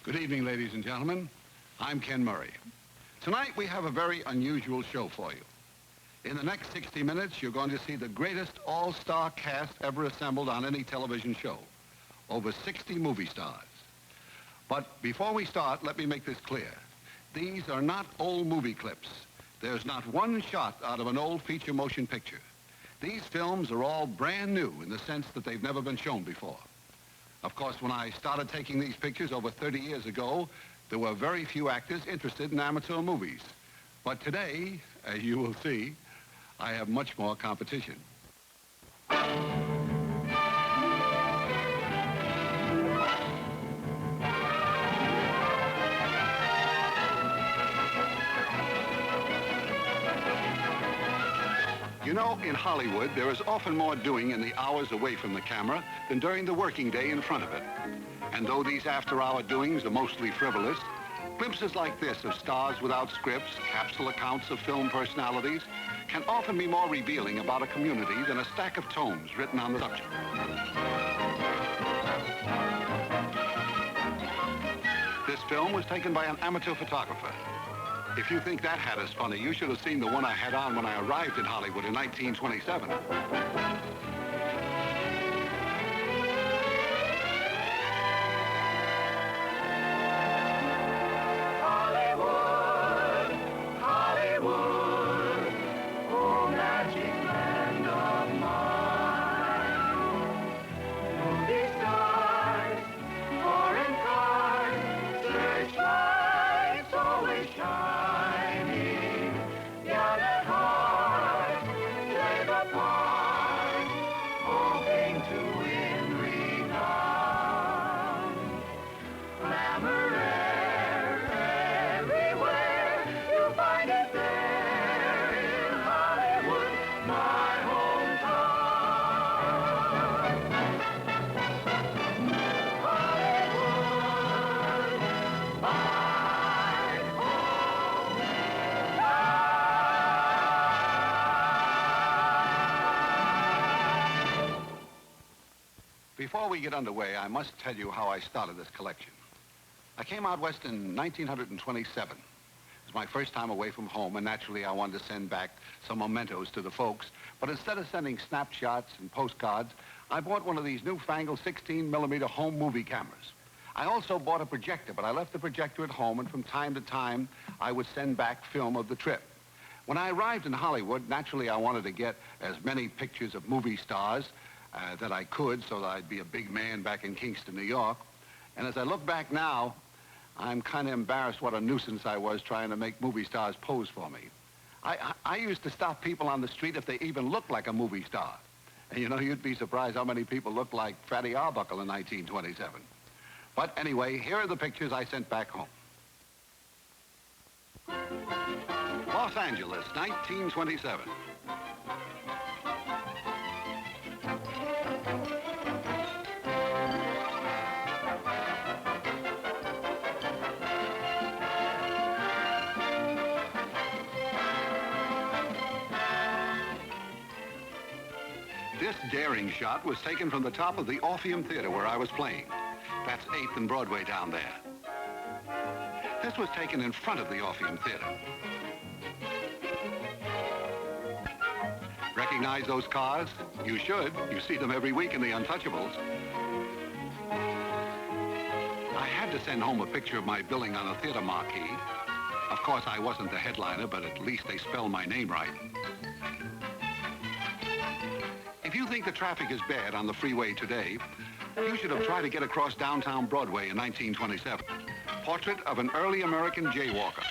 Good evening, ladies and gentlemen. I'm Ken Murray. Tonight we have a very unusual show for you. In the next 60 minutes, you're going to see the greatest all-star cast ever assembled on any television show. Over 60 movie stars. But before we start, let me make this clear. These are not old movie clips. There's not one shot out of an old feature motion picture. These films are all brand new in the sense that they've never been shown before. Of course, when I started taking these pictures over 30 years ago, there were very few actors interested in amateur movies. But today, as you will see, I have much more competition. You know, in Hollywood, there is often more doing in the hours away from the camera than during the working day in front of it. And though these after-hour doings are mostly frivolous, glimpses like this of stars without scripts, capsule accounts of film personalities, can often be more revealing about a community than a stack of tomes written on the subject. This film was taken by an amateur photographer. If you think that hat is funny, you should have seen the one I had on when I arrived in Hollywood in 1927. Before we get underway, I must tell you how I started this collection. I came out west in 1927. It was my first time away from home, and naturally I wanted to send back some mementos to the folks. But instead of sending snapshots and postcards, I bought one of these newfangled 16mm home movie cameras. I also bought a projector, but I left the projector at home, and from time to time, I would send back film of the trip. When I arrived in Hollywood, naturally I wanted to get as many pictures of movie stars that I could, so that I'd be a big man back in Kingston, New York. And as I look back now, I'm kind of embarrassed what a nuisance I was trying to make movie stars pose for me. I used to stop people on the street if they even looked like a movie star. And you know, you'd be surprised how many people looked like Fatty Arbuckle in 1927. But anyway, here are the pictures I sent back home. Los Angeles, 1927. This daring shot was taken from the top of the Orpheum Theater where I was playing. That's 8th and Broadway down there. This was taken in front of the Orpheum Theater. Recognize those cars? You should. You see them every week in The Untouchables. I had to send home a picture of my billing on a theater marquee. Of course, I wasn't the headliner, but at least they spelled my name right. If you think the traffic is bad on the freeway today, you should have tried to get across downtown Broadway in 1927. Portrait of an early American jaywalker.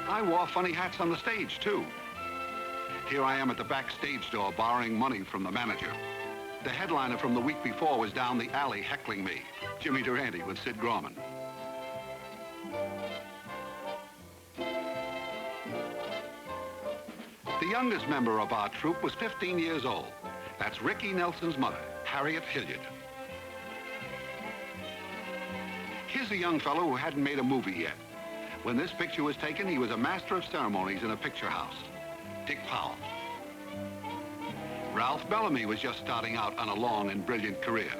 I wore funny hats on the stage, too. Here I am at the backstage door borrowing money from the manager. The headliner from the week before was down the alley heckling me, Jimmy Durante with Sid Gorman. The youngest member of our troupe was 15 years old. That's Ricky Nelson's mother, Harriet Hilliard. Here's a young fellow who hadn't made a movie yet. When this picture was taken, he was a master of ceremonies in a picture house. Dick Powell. Ralph Bellamy was just starting out on a long and brilliant career.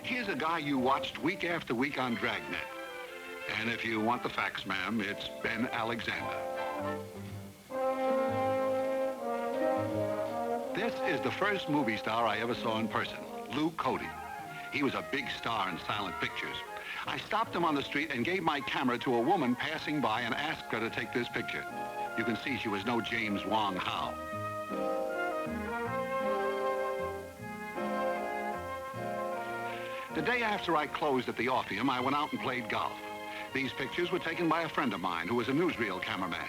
Here's a guy you watched week after week on Dragnet. And if you want the facts, ma'am, it's Ben Alexander. This is the first movie star I ever saw in person, Lou Cody. He was a big star in silent pictures. I stopped him on the street and gave my camera to a woman passing by and asked her to take this picture. You can see she was no James Wong Howe. The day after I closed at the Orpheum, I went out and played golf. These pictures were taken by a friend of mine who was a newsreel cameraman.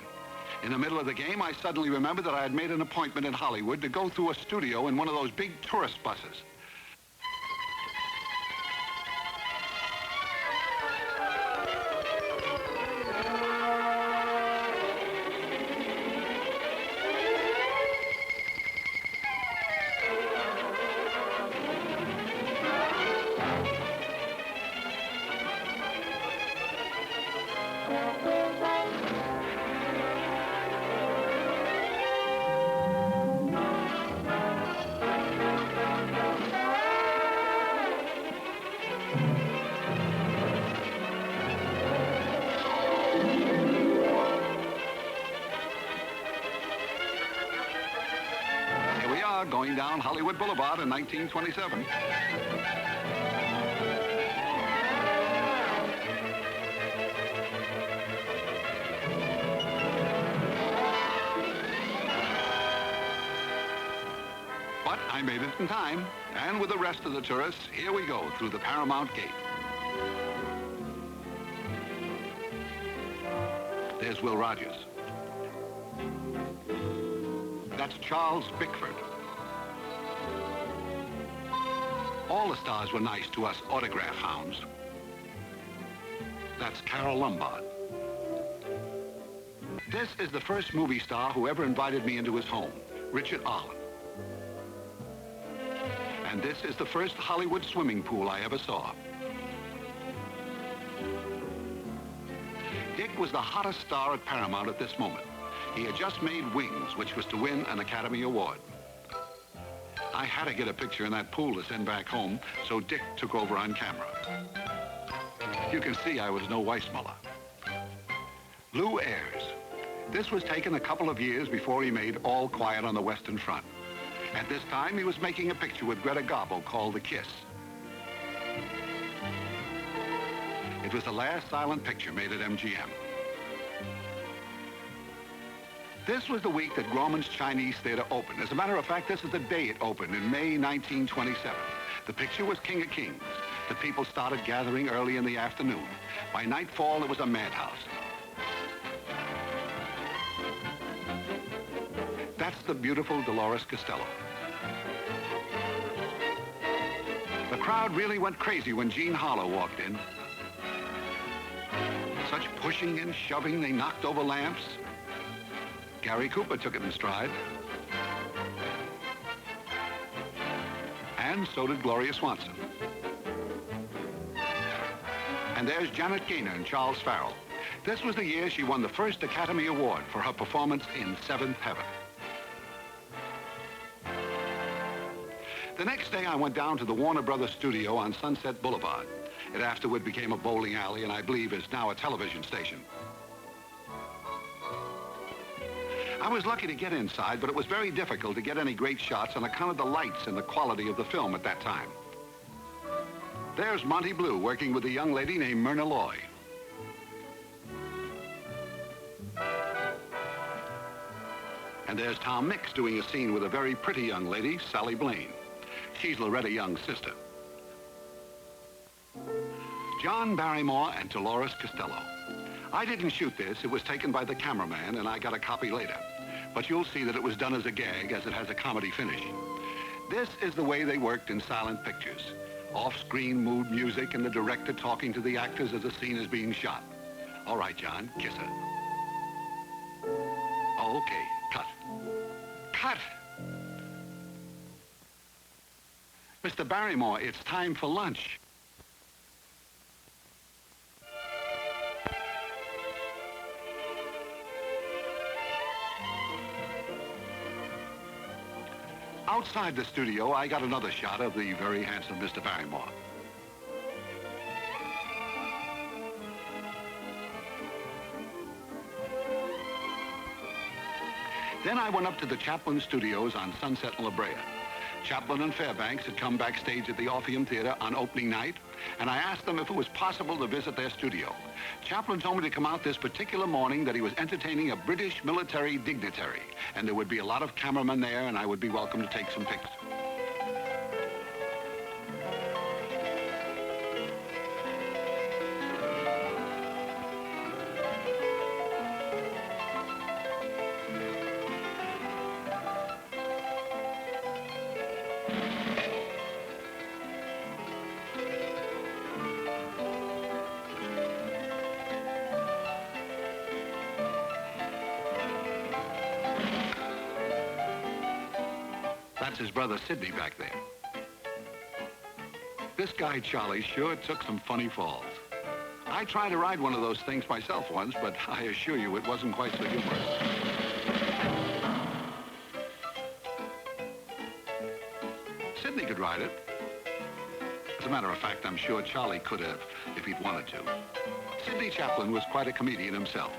In the middle of the game, I suddenly remembered that I had made an appointment in Hollywood to go through a studio in one of those big tourist buses. Going down Hollywood Boulevard in 1927. But I made it in time, and with the rest of the tourists, here we go through the Paramount Gate. There's Will Rogers. That's Charles Pickford. All the stars were nice to us autograph hounds. That's Carol Lombard. This is the first movie star who ever invited me into his home, Richard Arlen. And this is the first Hollywood swimming pool I ever saw. Dick was the hottest star at Paramount at this moment. He had just made Wings, which was to win an Academy Award. I had to get a picture in that pool to send back home, so Dick took over on camera. You can see I was no Weissmuller. Lou Ayres. This was taken a couple of years before he made All Quiet on the Western Front. At this time, he was making a picture with Greta Garbo called The Kiss. It was the last silent picture made at MGM. This was the week that Grauman's Chinese Theater opened. As a matter of fact, this is the day it opened in May 1927. The picture was King of Kings. The people started gathering early in the afternoon. By nightfall, it was a madhouse. That's the beautiful Dolores Costello. The crowd really went crazy when Jean Harlow walked in. Such pushing and shoving, they knocked over lamps. Gary Cooper took it in stride. And so did Gloria Swanson. And there's Janet Gaynor and Charles Farrell. This was the year she won the first Academy Award for her performance in Seventh Heaven. The next day, I went down to the Warner Brothers studio on Sunset Boulevard. It afterward became a bowling alley and I believe is now a television station. I was lucky to get inside, but it was very difficult to get any great shots on account of the lights and the quality of the film at that time. There's Monty Blue working with a young lady named Myrna Loy. And there's Tom Mix doing a scene with a very pretty young lady, Sally Blaine. She's Loretta Young's sister. John Barrymore and Dolores Costello. I didn't shoot this. It was taken by the cameraman, and I got a copy later. But you'll see that it was done as a gag, as it has a comedy finish. This is the way they worked in silent pictures. Off-screen mood music and the director talking to the actors as the scene is being shot. All right, John, kiss her. Oh, okay, cut. Cut! Mr. Barrymore, it's time for lunch. Outside the studio, I got another shot of the very handsome Mr. Barrymore. Then I went up to the Chaplin studios on Sunset and La Brea. Chaplin and Fairbanks had come backstage at the Orpheum Theater on opening night, and I asked them if it was possible to visit their studio. Chaplin told me to come out this particular morning, that he was entertaining a British military dignitary, and there would be a lot of cameramen there, and I would be welcome to take some pics. That's his brother Sidney back there. This guy Charlie sure took some funny falls. I tried to ride one of those things myself once, but I assure you it wasn't quite so humorous. Sidney could ride it. As a matter of fact, I'm sure Charlie could have if he'd wanted to. Sidney Chaplin was quite a comedian himself.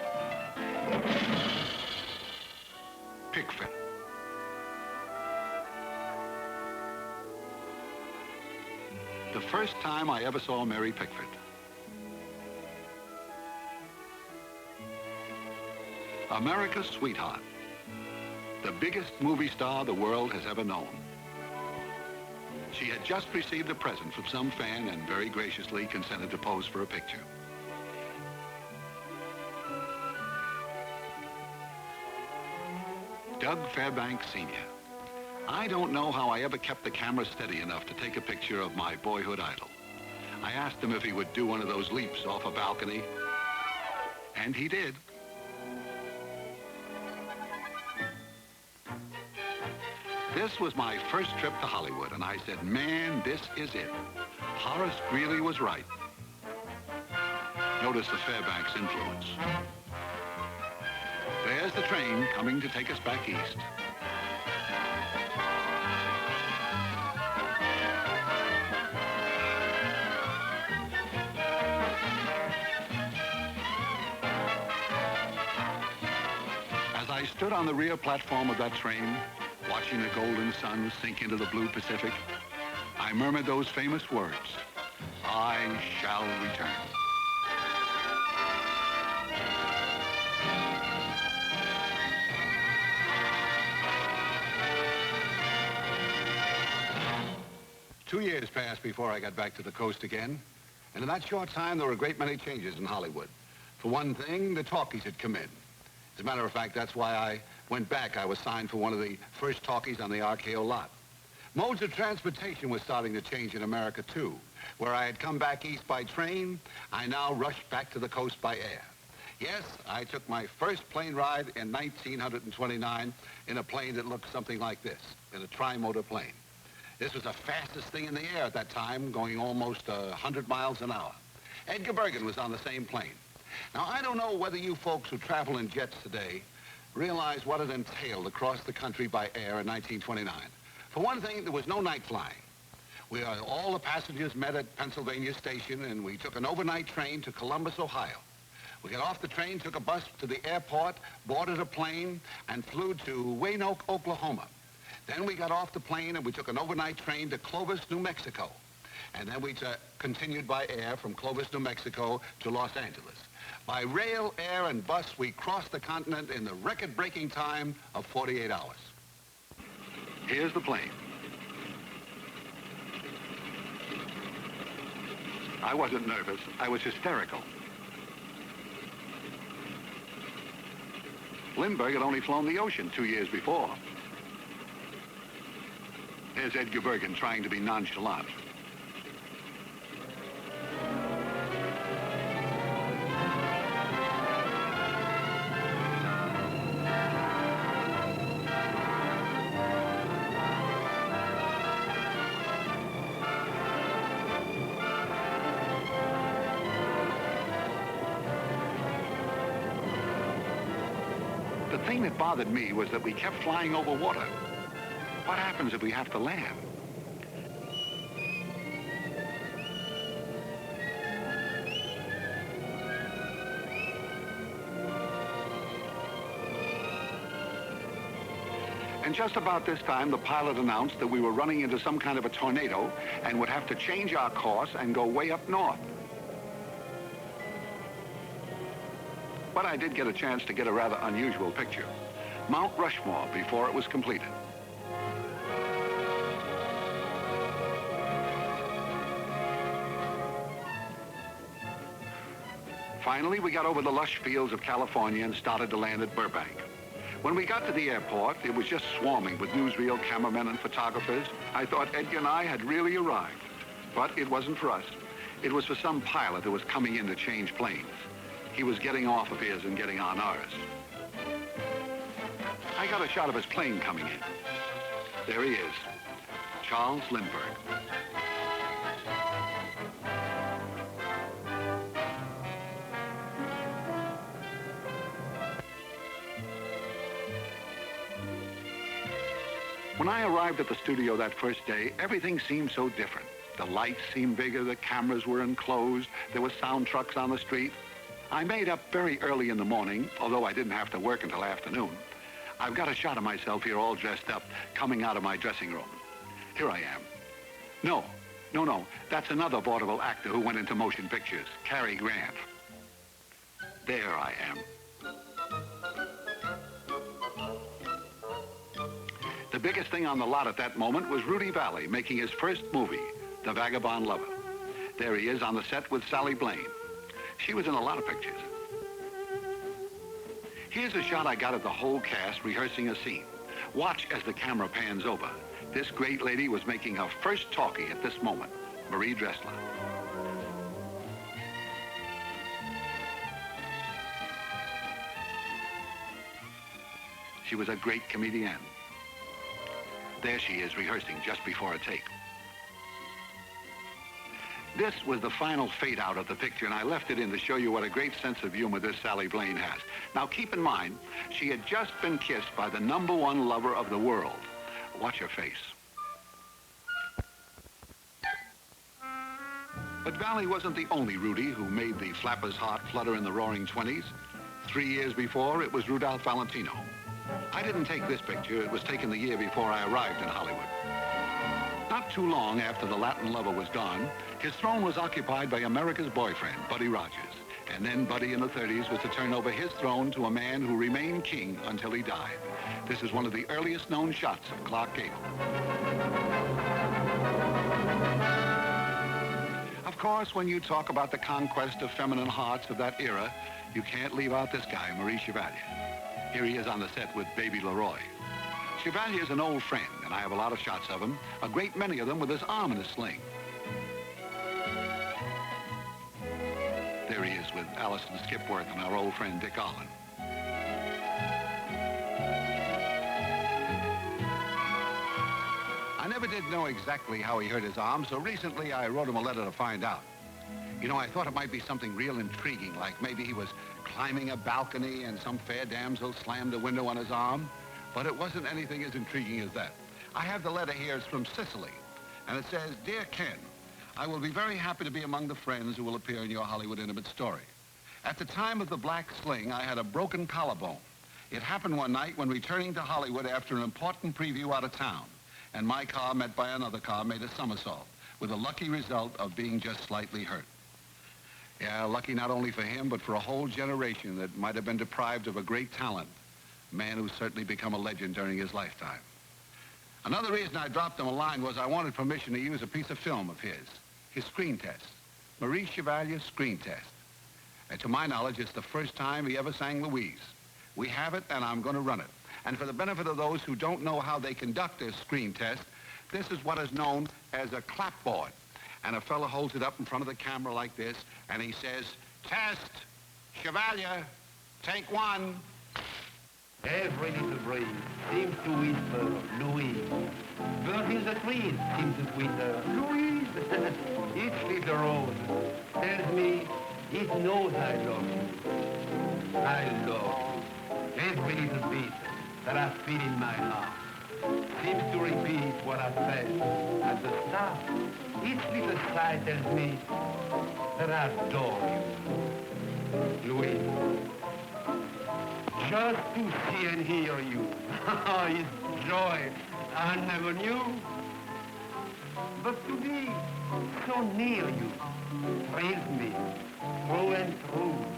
Pickford. The first time I ever saw Mary Pickford. America's sweetheart. The biggest movie star the world has ever known. She had just received a present from some fan and very graciously consented to pose for a picture. Doug Fairbanks Sr. I don't know how I ever kept the camera steady enough to take a picture of my boyhood idol. I asked him if he would do one of those leaps off a balcony, and he did. This was my first trip to Hollywood, and I said, man, this is it. Horace Greeley was right. Notice the Fairbanks influence. There's the train coming to take us back east. I stood on the rear platform of that train, watching the golden sun sink into the blue Pacific. I murmured those famous words, I shall return. Two years passed before I got back to the coast again, and in that short time, there were a great many changes in Hollywood. For one thing, the talkies had come in. As a matter of fact, that's why I went back. I was signed for one of the first talkies on the RKO lot. Modes of transportation were starting to change in America, too. Where I had come back east by train, I now rushed back to the coast by air. Yes, I took my first plane ride in 1929 in a plane that looked something like this, in a tri-motor plane. This was the fastest thing in the air at that time, going almost 100 miles an hour. Edgar Bergen was on the same plane. Now, I don't know whether you folks who travel in jets today realize what it entailed across the country by air in 1929. For one thing, there was no night flying. All the passengers met at Pennsylvania Station, and we took an overnight train to Columbus, Ohio. We got off the train, took a bus to the airport, boarded a plane, and flew to Wayne, Oklahoma. Then we got off the plane, and we took an overnight train to Clovis, New Mexico. And then we continued by air from Clovis, New Mexico to Los Angeles. By rail, air, and bus, we crossed the continent in the record-breaking time of 48 hours. Here's the plane. I wasn't nervous. I was hysterical. Lindbergh had only flown the ocean 2 years before. There's Edgar Bergen trying to be nonchalant. The thing that bothered me was that we kept flying over water. What happens if we have to land? And just about this time, the pilot announced that we were running into some kind of a tornado and would have to change our course and go way up north. But I did get a chance to get a rather unusual picture. Mount Rushmore before it was completed. Finally, we got over the lush fields of California and started to land at Burbank. When we got to the airport, it was just swarming with newsreel cameramen and photographers. I thought Edgar and I had really arrived. But it wasn't for us. It was for some pilot who was coming in to change planes. He was getting off of his and getting on ours. I got a shot of his plane coming in. There he is, Charles Lindbergh. When I arrived at the studio that first day, everything seemed so different. The lights seemed bigger, the cameras were enclosed, there were sound trucks on the street. I made up very early in the morning, although I didn't have to work until afternoon. I've got a shot of myself here all dressed up, coming out of my dressing room. Here I am. No, that's another vaudeville actor who went into motion pictures, Cary Grant. There I am. The biggest thing on the lot at that moment was Rudy Vallee making his first movie, The Vagabond Lover. There he is on the set with Sally Blaine. She was in a lot of pictures. Here's a shot I got of the whole cast rehearsing a scene. Watch as the camera pans over. This great lady was making her first talkie at this moment, Marie Dressler. She was a great comedienne. There she is rehearsing just before a take. This was the final fade out of the picture, and I left it in to show you what a great sense of humor this Sally Blaine has. Now keep in mind, she had just been kissed by the #1 lover of the world. Watch her face. But Vallee wasn't the only Rudy who made the flapper's heart flutter in the roaring 20s. 3 years before, it was Rudolph Valentino. I didn't take this picture. It was taken the year before I arrived in Hollywood. Not too long after the Latin lover was gone, his throne was occupied by America's boyfriend, Buddy Rogers. And then Buddy in the 30s was to turn over his throne to a man who remained king until he died. This is one of the earliest known shots of Clark Gable. Of course, when you talk about the conquest of feminine hearts of that era, you can't leave out this guy, Maurice Chevalier. Here he is on the set with Baby Leroy. Chevalier is an old friend, and I have a lot of shots of him, a great many of them with his arm in a sling. There he is with Allison Skipworth and our old friend Dick Olin. I never did know exactly how he hurt his arm, so recently I wrote him a letter to find out. You know, I thought it might be something real intriguing, like maybe he was climbing a balcony and some fair damsel slammed a window on his arm. But it wasn't anything as intriguing as that. I have the letter here. It's from Sicily. And it says, Dear Ken, I will be very happy to be among the friends who will appear in your Hollywood intimate story. At the time of the black sling, I had a broken collarbone. It happened one night when returning to Hollywood after an important preview out of town. And my car, met by another car, made a somersault, with a lucky result of being just slightly hurt. Yeah, lucky not only for him, but for a whole generation that might have been deprived of a great talent. A man who's certainly become a legend during his lifetime. Another reason I dropped him a line was I wanted permission to use a piece of film of his screen test. Maurice Chevalier's screen test. And to my knowledge, it's the first time he ever sang Louise. We have it, and I'm going to run it. And for the benefit of those who don't know how they conduct their screen test, this is what is known as a clapboard. And a fellow holds it up in front of the camera like this, and he says, Test, Chevalier, take one. Every little breeze seems to whisper, Louise. Bird in the trees seems to twitter, Louise. Each little rose tells me it knows I love you. I love you. Every little beat that I feel in my heart seems to repeat what I said at the start. Each little sigh tells me that I adore you, Louis. Just to see and hear you, is joy I never knew. But to be so near you thrills me through and through.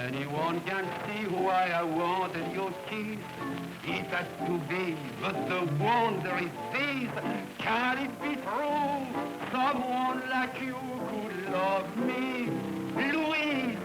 Anyone can see why I wanted your kiss. It has to be, but the wonder is this. Can it be true? Someone like you could love me, Louise.